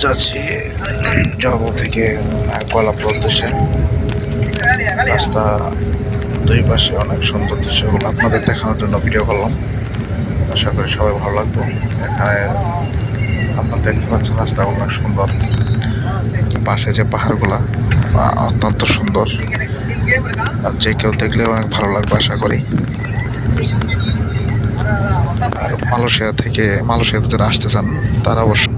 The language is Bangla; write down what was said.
যাচ্ছি জবো থেকে কলাপুর উদ্দেশ্যে। রাস্তা দুই পাশে অনেক সুন্দর দৃশ্যগুলো আপনাদের দেখানোর জন্য ভিডিও করলাম। আশা করি সবাই ভালো লাগবে। এখানে আপনারা দেখতে পাচ্ছেন রাস্তাগুলো অনেক সুন্দর, পাশে যে পাহাড়গুলা অত্যন্ত সুন্দর, আর যে কেউ দেখলে অনেক ভালো লাগবে আশা করি। আর মালয়েশিয়াতে যারা আসতে চান তারা অবশ্যই